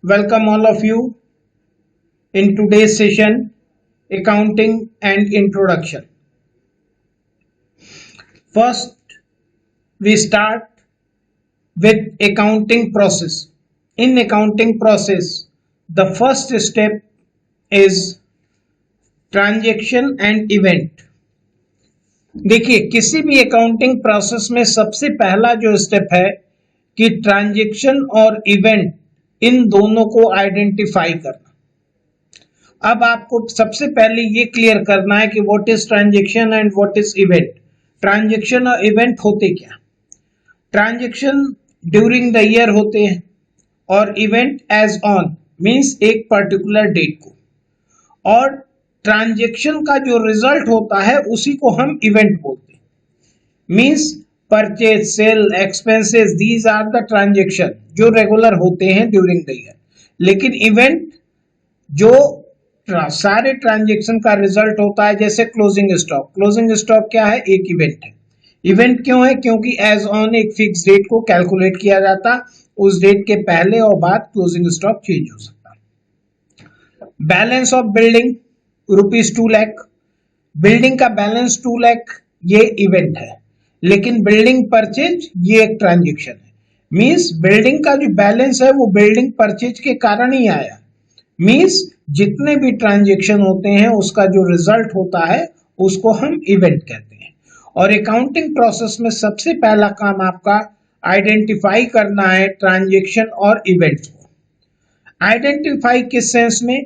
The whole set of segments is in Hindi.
Welcome all of you in today's session, Accounting and Introduction. First, we start with accounting process. In accounting process, the first step is transaction and event. देखिए, किसी भी अकाउंटिंग प्रोसेस में सबसे पहला जो स्टेप है कि ट्रांजैक्शन और इवेंट इन दोनों को आइडेंटिफाई करना। अब आपको सबसे पहले ये क्लियर करना है कि what is transaction and what is event. Transaction और इवेंट होते क्या? ट्रांजैक्शन ड्यूरिंग द ईयर होते हैं और इवेंट एज ऑन मींस एक पर्टिकुलर डेट को, और ट्रांजैक्शन का जो रिजल्ट होता है उसी को हम इवेंट बोलते हैं। Means purchase, sale, expenses, these are the transaction जो रेगुलर होते हैं ड्यूरिंग द ईयर। लेकिन इवेंट जो सारे ट्रांजैक्शन का रिजल्ट होता है, जैसे क्लोजिंग स्टॉक। क्लोजिंग स्टॉक क्या है? एक इवेंट है। इवेंट क्यों है? क्योंकि एज ऑन एक फिक्स डेट को कैलकुलेट किया जाता, उस डेट के पहले और बाद क्लोजिंग स्टॉक चेंज हो सकता। Balance of building ₹2 lakh, building का बैलेंस 2 लाख, ये इवेंट है। लेकिन बिल्डिंग परचेज ये एक ट्रांजैक्शन है। मींस बिल्डिंग का जो बैलेंस है वो बिल्डिंग परचेज के कारण ही आया। मींस जितने भी ट्रांजैक्शन होते हैं उसका जो रिजल्ट होता है उसको हम इवेंट कहते हैं। और अकाउंटिंग प्रोसेस में सबसे पहला काम आपका आइडेंटिफाई करना है ट्रांजैक्शन और इवेंट्स को। आइडेंटिफाई किस सेंस में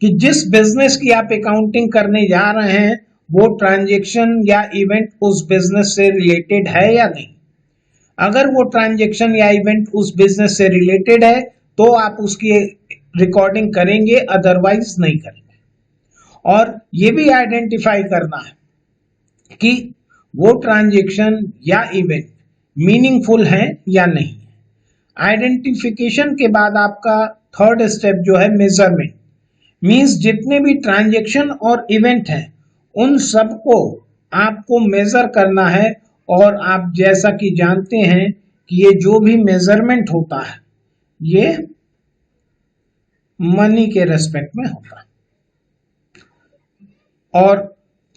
कि जिस बिजनेस की आप अकाउंटिंग करने जा रहे हैं वो ट्रांजैक्शन या इवेंट उस बिजनेस से रिलेटेड है या नहीं। अगर वो ट्रांजैक्शन या इवेंट उस बिजनेस से रिलेटेड है तो आप उसकी रिकॉर्डिंग करेंगे, अदरवाइज नहीं करेंगे। और ये भी आइडेंटिफाई करना है कि वो ट्रांजैक्शन या इवेंट मीनिंगफुल है या नहीं। आइडेंटिफिकेशन के बाद आपका थर्ड स्टेप जो है मेजरमेंट। मींस जितने भी ट्रांजैक्शन और इवेंट हैं उन सबको आपको मेजर करना है। और आप जैसा कि जानते हैं कि ये जो भी मेजरमेंट होता है ये मनी के रेस्पेक्ट में होता है। और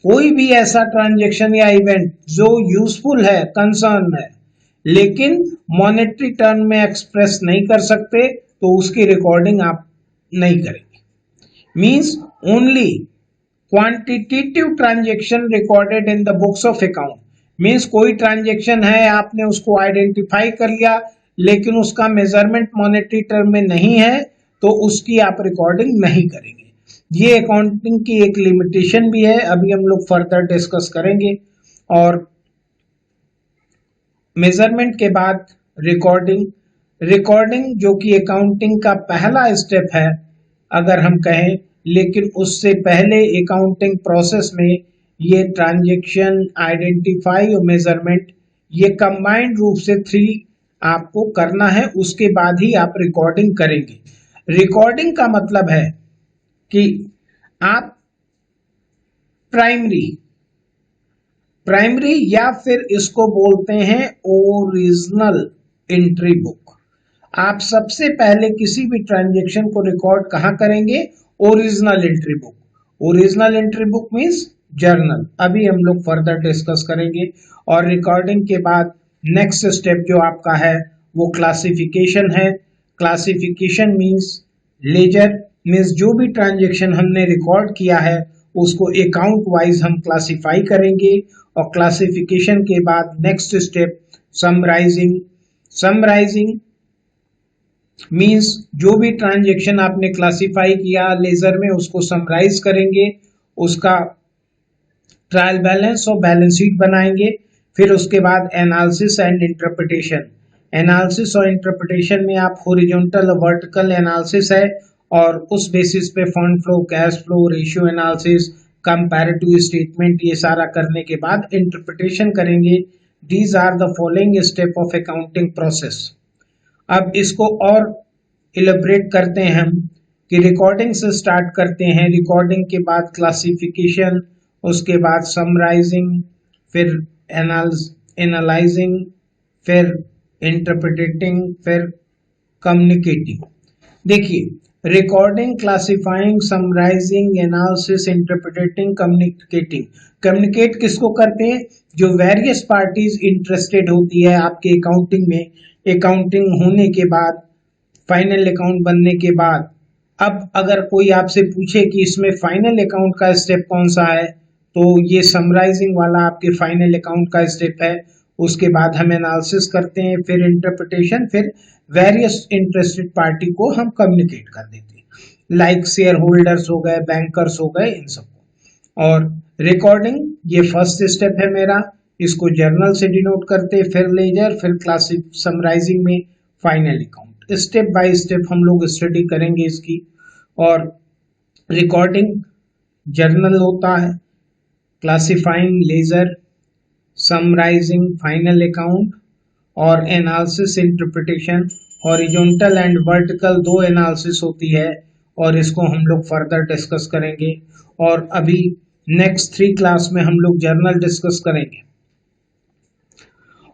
कोई भी ऐसा ट्रांजैक्शन या इवेंट जो यूजफुल है, कंसर्न है, लेकिन मॉनेटरी टर्म में एक्सप्रेस नहीं कर सकते तो उसकी रिकॉर्डिंग आप नहीं करेंगे। Means only quantitative transaction recorded in the books of account. Means कोई ट्रांजैक्शन है, आपने उसको आइडेंटिफाई कर लिया लेकिन उसका मेजरमेंट मॉनेटरी टर्म में नहीं है तो उसकी आप रिकॉर्डिंग नहीं करेंगे। ये अकाउंटिंग की एक लिमिटेशन भी है, अभी हम लोग फर्दर डिस्कस करेंगे। और मेजरमेंट के बाद रिकॉर्डिंग। रिकॉर्डिंग जो कि अकाउंटिंग का पहला स्टेप है अगर हम कहें, लेकिन उससे पहले अकाउंटिंग प्रोसेस में ये ट्रांजैक्शन, आइडेंटिफाई और मेजरमेंट ये कंबाइंड रूप से 3 आपको करना है, उसके बाद ही आप रिकॉर्डिंग करेंगे। रिकॉर्डिंग का मतलब है कि आप प्राइमरी या फिर इसको बोलते हैं ओरिजिनल एंट्री बुक। आप सबसे पहले किसी भी ट्रांजैक्शन को रिकॉर्ड कहां करेंगे? Original entry book. Original entry book means journal. अभी हम लोग फर्दर डिस्कस करेंगे। और रिकॉर्डिंग के बाद नेक्स्ट स्टेप जो आपका है वो क्लासिफिकेशन है। क्लासिफिकेशन मींस लेजर, मींस जो भी ट्रांजैक्शन हमने रिकॉर्ड किया है उसको अकाउंट वाइज हम क्लासिफाई करेंगे। और क्लासिफिकेशन के बाद next step summarising. Summarising means जो भी ट्रांजैक्शन आपने क्लासिफाई किया लेजर में उसको समराइज करेंगे, उसका ट्रायल बैलेंस और बैलेंस शीट बनाएंगे। फिर उसके बाद एनालिसिस एंड इंटरप्रिटेशन। एनालिसिस और इंटरप्रिटेशन में आप हॉरिजॉन्टल और वर्टिकल एनालिसिस है और उस बेसिस पे fund flow, cash flow, ratio analysis, comparative statement, ये सारा करने के बाद इंटरप्रिटेशन करेंगे। These are the following step of accounting process. अब इसको और इलेबरेट करते हैं हम कि रिकॉर्डिंग से स्टार्ट करते हैं। रिकॉर्डिंग के बाद क्लासिफिकेशन, उसके बाद समराइजिंग, फिर एनालाइजिंग, फिर इंटरप्रिटेटिंग, फिर कम्युनिकेटिंग। देखिए recording, classifying, summarising, analysis, interpreting, communicating. Communicate किसको करते हैं? जो वेरियस पार्टीज इंटरेस्टेड होती है आपके अकाउंटिंग में, अकाउंटिंग होने के बाद, फाइनल अकाउंट बनने के बाद। अब अगर कोई आपसे पूछे कि इसमें फाइनल अकाउंट का स्टेप कौन सा है, तो ये समराइजिंग वाला आपके फाइनल अकाउंट का स्टेप है। उसके बाद हम एनालिसिस करते हैं, फिर इंटरप्रिटेशन, फिर वेरियस इंटरेस्टेड पार्टी को हम कम्युनिकेट कर देते हैं, लाइक शेयर होल्डर्स हो गए, बैंकर्स हो गए, इन सबको। और रिकॉर्डिंग ये फर्स्ट स्टेप है मेरा, इसको जर्नल से डिनोट करते, फिर लेजर, फिर क्लासिक समराइजिंग में final account. Step by step हम लोग स्टडी करेंगे इसकी। और रिकॉर्डिंग जर्नल होता है, classifying ledger, summarising final account, और analysis interpretation. Horizontal and vertical दो एनालिसिस होती है, और इसको हम लोग फर्दर डिस्कस करेंगे। और अभी नेक्स्ट 3 क्लास में हम लोग जर्नल डिस्कस करेंगे।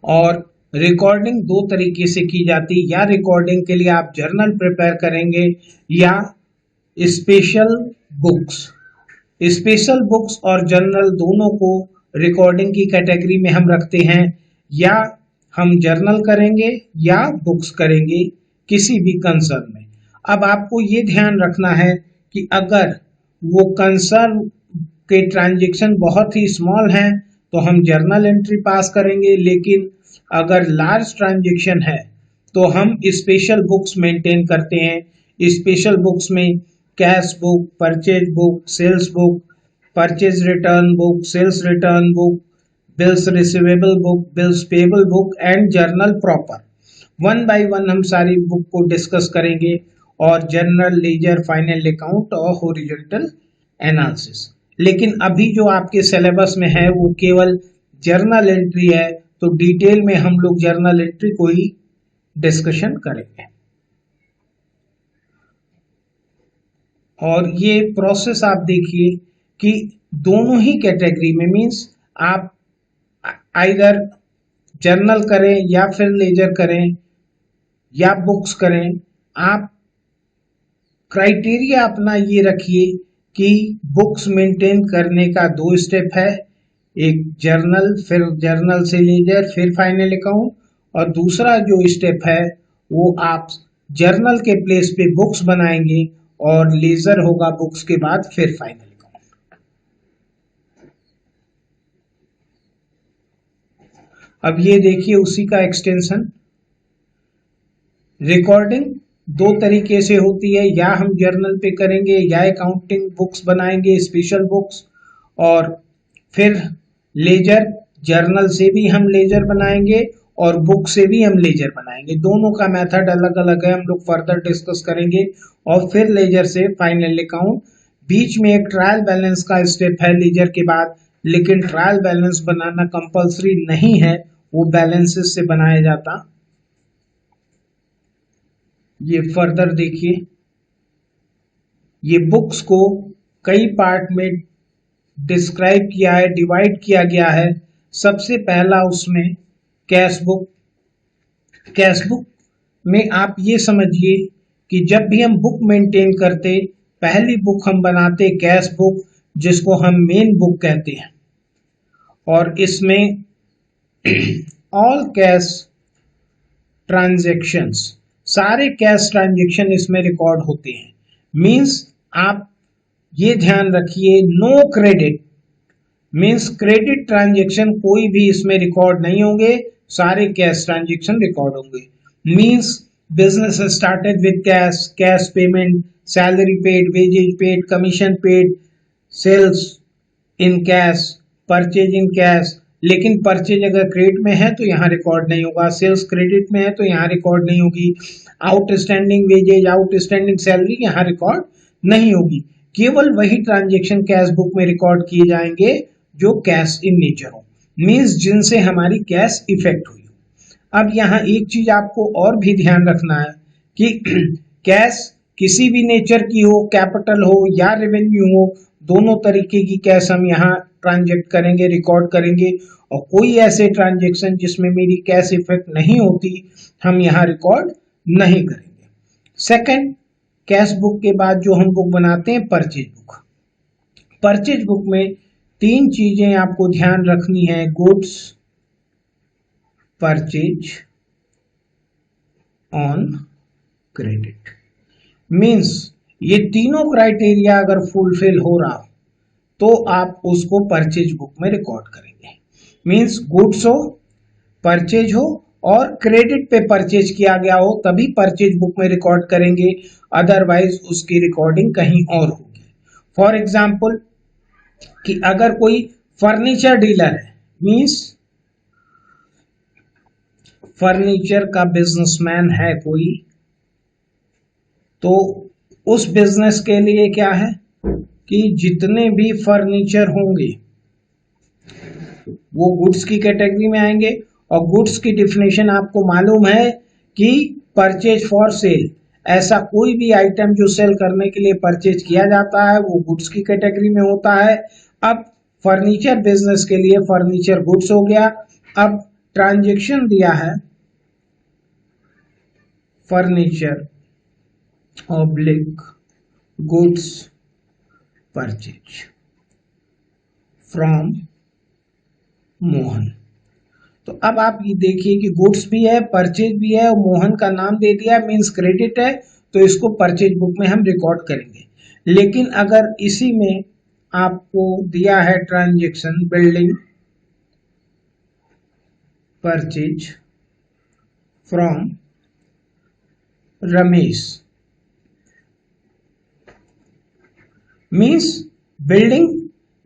और रिकॉर्डिंग दो तरीके से की जाती है, या रिकॉर्डिंग के लिए आप जर्नल प्रिपेयर करेंगे, या स्पेशल बुक्स। स्पेशल बुक्स और जर्नल दोनों को रिकॉर्डिंग की कैटेगरी में हम रखते हैं, या हम जर्नल करेंगे या बुक्स करेंगे, किसी भी कंसर्न में। अब आपको ये ध्यान रखना है कि अगर वो कंसर्न के ट्रांजैक्शन बहुत ही स्मॉल हैं तो हम जर्नल एंट्री पास करेंगे, लेकिन अगर लार्ज ट्रांजैक्शन है तो हम स्पेशल बुक्स मेंटेन करते हैं। स्पेशल बुक्स में cash book, purchase book, sales book, purchase return book, sales return book, bills receivable book, bills payable book and journal proper. One by one हम सारी बुक को डिस्कस करेंगे, और जर्नल, लेजर, फाइनल अकाउंट और हॉरिजॉन्टल एनालिसिस। लेकिन अभी जो आपके सिलेबस में है वो केवल जर्नल एंट्री है, तो डिटेल में हम लोग जर्नल एंट्री को ही डिस्कशन करेंगे। और ये प्रोसेस आप देखिए कि दोनों ही कैटेगरी में, मीन्स आप आइदर जर्नल करें या फिर लेजर करें या बुक्स करें, आप क्राइटेरिया अपना ये रखिए कि बुक्स मेंटेन करने का 2 स्टेप है, एक जर्नल, फिर जर्नल से लेजर, फिर फाइनल अकाउंट। और दूसरा जो स्टेप है वो आप जर्नल के प्लेस पे बुक्स बनाएंगे, और लेजर होगा बुक्स के बाद, फिर फाइनल। अब ये देखिए उसी का एक्सटेंशन। रिकॉर्डिंग दो तरीके से होती है, या हम जर्नल पे करेंगे या अकाउंटिंग बुक्स बनाएंगे, स्पेशल बुक्स। और फिर लेजर, जर्नल से भी हम लेजर बनाएंगे और बुक से भी हम लेजर बनाएंगे। दोनों का मेथड अलग अलग है, हम लोग फर्दर डिस्कस करेंगे। और फिर लेजर से फाइनल अकाउंट। बीच में एक ट्रायल बैलेंस का स्टेप है लेजर के बाद, लेकिन ट्रायल बैलेंस बनाना कंपलसरी नहीं है, वो बैलेंसेस से बनाया जाता। ये फर्दर देखिए, ये बुक्स को कई पार्ट में डिस्क्राइब किया है, डिवाइड किया गया है। सबसे पहला उसमें कैश बुक। कैश बुक में आप ये समझिए कि जब भी हम बुक मेंटेन करते, पहली बुक हम बनाते कैश बुक, जिसको हम मेन बुक कहते हैं। और इसमें ऑल कैश ट्रांजैक्शंस, सारे कैश ट्रांजैक्शन इसमें रिकॉर्ड होते हैं। मींस आप ये ध्यान रखिए, no credit, means credit transaction कोई भी इसमें रिकॉर्ड नहीं होंगे, सारे कैश ट्रांजैक्शन रिकॉर्ड होंगे। Means business started with cash, cash payment, salary paid, wages paid, commission paid, sales in cash, purchase in cash. लेकिन परचेज अगर क्रेडिट में है तो यहाँ रिकॉर्ड नहीं होगा, सेल्स क्रेडिट में है तो यहाँ रिकॉर्ड नहीं होगी, आउटस्टैंडिंग वेजेज, आउटस्टैंडिंग सैलरी यहाँ रिकॉर्ड नहीं होगी। केवल वही ट्रांजैक्शन कैश बुक में रिकॉर्ड किए जाएंगे जो कैश इन नेचर हो, मींस जिनसे हमारी कैश इफेक्ट हुई। अब यहाँ एक चीज आपको और भी ध्यान रखना है कि कैश किसी भी नेचर की हो, कैपिटल हो या रेवेन्यू हो, दोनों तरीके की कैश हम यहाँ ट्रांजेक्ट करेंगे, रिकॉर्ड करेंगे। और कोई ऐसे ट्रांजेक्शन जिसमें मेरी कैश इफेक्ट नहीं होती, हम यहाँ रिकॉर्ड नहीं करेंगे। सेकंड, कैश बुक के बाद जो हम बुक बनाते हैं परचेज बुक। परचेज बुक में 3 चीजें आपको ध्यान रखनी है, goods purchase on credit. Means ये तीनों क्राइटेरिया अगर फुलफिल हो रहा हो तो आप उसको परचेज बुक में रिकॉर्ड करेंगे। मीन्स गुड्स हो, परचेज हो और क्रेडिट पे परचेज किया गया हो तभी परचेज बुक में रिकॉर्ड करेंगे, अदरवाइज उसकी रिकॉर्डिंग कहीं और होगी। फॉर एग्जाम्पल कि अगर कोई फर्नीचर डीलर है, मीन्स फर्नीचर का बिजनेसमैन है कोई, तो उस बिजनेस के लिए क्या है कि जितने भी फर्नीचर होंगे वो गुड्स की कैटेगरी में आएंगे। और गुड्स की डिफिनेशन आपको मालूम है कि परचेज फॉर सेल, ऐसा कोई भी आइटम जो सेल करने के लिए परचेज किया जाता है वो गुड्स की कैटेगरी में होता है। अब फर्नीचर बिजनेस के लिए फर्नीचर गुड्स हो गया। अब ट्रांजैक्शन दिया है furniture oblique goods purchase from Mohan. तो अब आप ये देखिए कि गुड्स भी है, परचेज भी है और मोहन का नाम दे दिया, मींस क्रेडिट है, तो इसको परचेज बुक में हम रिकॉर्ड करेंगे। लेकिन अगर इसी में आपको दिया है transaction building purchase from Ramesh, means building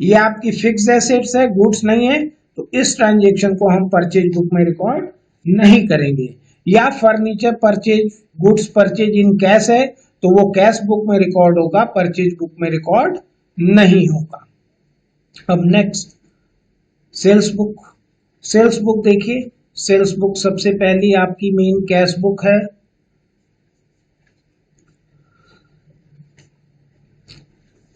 ये आपकी फिक्स्ड एसेट्स है, गुड्स नहीं है, तो इस ट्रांजैक्शन को हम परचेज बुक में रिकॉर्ड नहीं करेंगे। या furniture purchase goods purchase in cash है तो वो कैश बुक में रिकॉर्ड होगा, परचेज बुक में रिकॉर्ड नहीं होगा। अब next sales book. Sales book देखिए, सेल्स बुक सबसे पहली आपकी मेन कैश बुक है।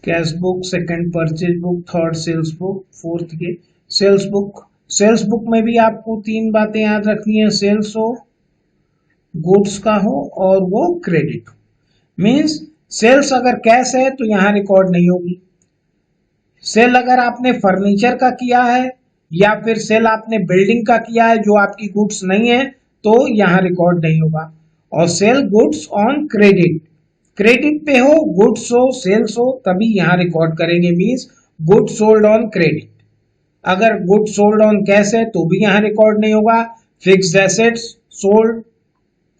Cash book, second purchase book, third sales book, fourth के सेल्स बुक। सेल्स बुक में भी आपको 3 बातें याद रखनी है, सेल्स हो, गुड्स का हो और वो क्रेडिट हो। मींस सेल्स अगर कैश है तो यहां रिकॉर्ड नहीं होगी। सेल अगर आपने फर्नीचर का किया है या फिर सेल आपने बिल्डिंग का किया है जो आपकी गुड्स नहीं है तो यहां रिकॉर्ड नहीं होगा। और sell goods on credit, credit पे हो, गुड्स हो, सेल्स हो, तभी यहां रिकॉर्ड करेंगे। Means goods sold on credit. अगर गुड्स सोल्ड ऑन कैश है तो भी यहां रिकॉर्ड नहीं होगा। Fixed assets sold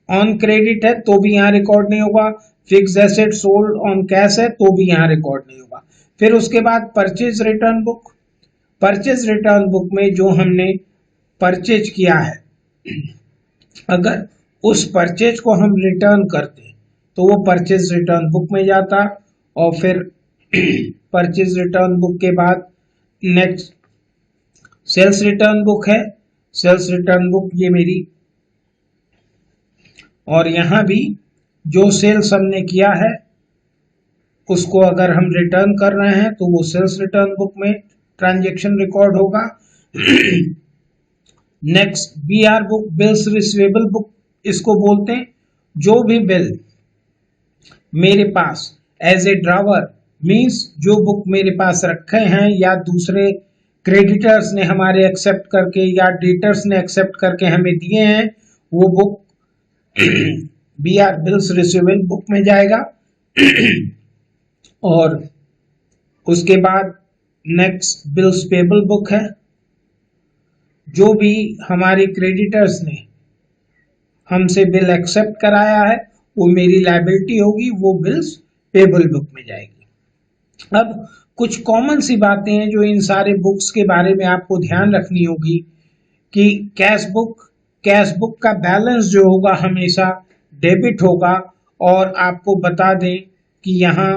on credit है तो भी यहां रिकॉर्ड नहीं होगा। Fixed asset sold on cash है तो भी यहां रिकॉर्ड नहीं होगा। फिर उसके बाद purchase return book. Purchase return book में जो हमने परचेज किया है अगर उस परचेज को हम रिटर्न करते तो वो परचेज रिटर्न बुक में जाता। और फिर परचेज रिटर्न बुक के बाद नेक्स्ट सेल्स रिटर्न बुक है। सेल्स रिटर्न बुक ये मेरी, और यहां भी जो सेल्स हमने किया है उसको अगर हम रिटर्न कर रहे हैं तो वो सेल्स रिटर्न बुक में ट्रांजैक्शन रिकॉर्ड होगा। Next BR book, bills receivable book इसको बोलते हैं। जो भी बिल मेरे पास एज ए ड्रावर, मींस जो बुक मेरे पास रखे हैं या दूसरे क्रेडिटर्स ने हमारे एक्सेप्ट करके या डेटर्स ने एक्सेप्ट करके हमें दिए हैं, वो book BR bills receivable book में जाएगा। और उसके बाद नेक्स्ट बिल्स पेबल बुक है। जो भी हमारे क्रेडिटर्स ने हमसे बिल एक्सेप्ट कराया है वो मेरी लायबिलिटी होगी, वो बिल्स पेबल बुक में जाएगी। अब कुछ कॉमन सी बातें हैं जो इन सारे बुक्स के बारे में आपको ध्यान रखनी होगी कि कैश बुक का बैलेंस जो होगा हमेशा डेबिट होगा। और आपको बता दें कि यहाँ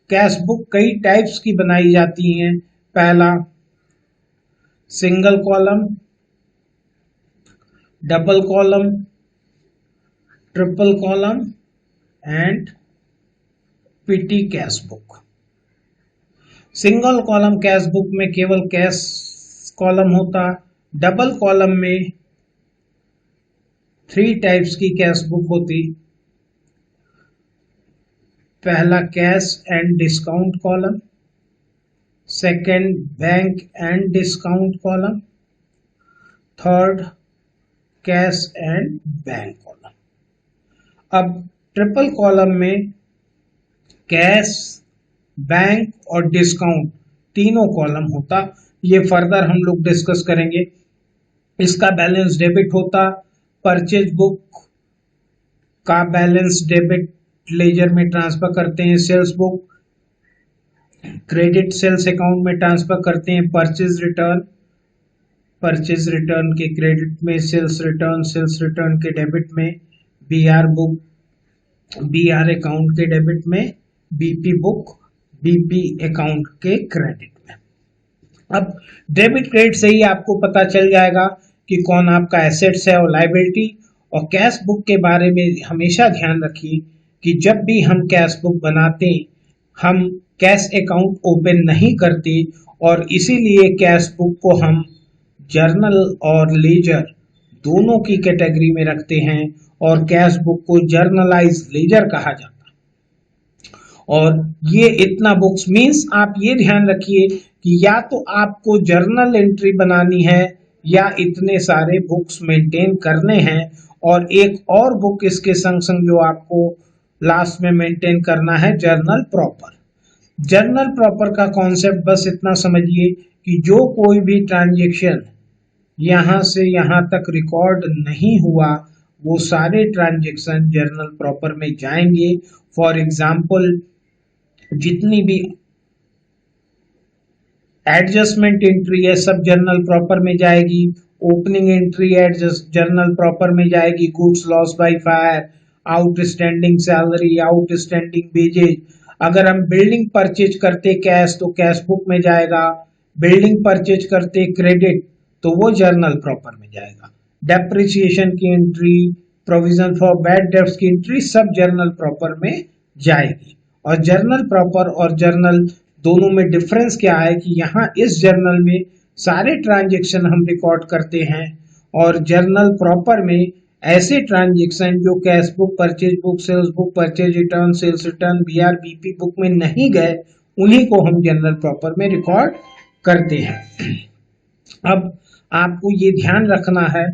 कैश बुक कई टाइप्स की बनाई जाती हैं। पहला single column, double column, triple column and PT cash book. Single column cash book में केवल कैश कॉलम होता। डबल कॉलम में 3 टाइप्स की कैश बुक होती। पहला cash and discount column, second bank and discount column, third cash and bank column. अब ट्रिपल कॉलम में कैश, बैंक और डिस्काउंट तीनों कॉलम होता। ये फर्दर हम लोग डिस्कस करेंगे। इसका बैलेंस डेबिट होता, परचेज बुक का बैलेंस डेबिट लेजर में ट्रांसफर करते हैं, sales book credit sales account में ट्रांसफर करते हैं, परचेज रिटर्न के क्रेडिट में, सेल्स रिटर्न के डेबिट में, बीआर बुक बीआर अकाउंट के डेबिट में, बीपी बुक बीपी अकाउंट के क्रेडिट में। अब डेबिट क्रेडिट से ही आपको पता चल जाएगा कि कौन आपका एसेट्स है और लायबिलिटी। और कैश बुक के बारे में हमेशा ध्यान रखिए कि जब भी हम कैश बुक बनाते हम कैश अकाउंट ओपन नहीं करते, और इसीलिए कैश बुक को हम जर्नल और लेजर दोनों की कैटेगरी में रखते हैं, और कैश बुक को जर्नलाइज लेजर कहा जाता है। और ये इतना बुक्स मीन्स आप ये ध्यान रखिए कि या तो आपको जर्नल एंट्री बनानी है या इतने सारे बुक्स मेंटेन करने हैं, और एक और बुक इसके संग संग जो आपको लास्ट में मेंटेन करना है, जर्नल प्रॉपर। जर्नल प्रॉपर का कॉन्सेप्ट बस इतना समझिए कि जो कोई भी ट्रांजैक्शन यहां से यहां तक रिकॉर्ड नहीं हुआ, वो सारे ट्रांजैक्शन जर्नल प्रॉपर में जाएंगे। फॉर एग्जाम्पल, जितनी भी एडजस्टमेंट एंट्री है सब जर्नल प्रॉपर में जाएगी, opening entry adjust journal proper में जाएगी, goods loss by fire, outstanding salary, outstanding wages. अगर हम बिल्डिंग परचेज करते कैश तो कैश बुक में जाएगा, बिल्डिंग परचेज करते क्रेडिट तो वो जर्नल प्रॉपर में जाएगा। डेप्रिसिएशन की entry, provision for bad debts की एंट्री सब जर्नल प्रॉपर में जाएगी। और जर्नल प्रॉपर और जर्नल दोनों में डिफरेंस क्या है कि यहाँ इस जर्नल में सारे ट्रांजैक्शन हम रिकॉर्ड करते हैं, और जर्नल प्रॉपर में ऐसे ट्रांजैक्शन जो cash book, purchase book, sales book, purchase return, sales return, BR BP book में नहीं गए, उन्हीं को हम जर्नल प्रॉपर में रिकॉर्ड करते हैं। अब आपको ये ध्यान रखना है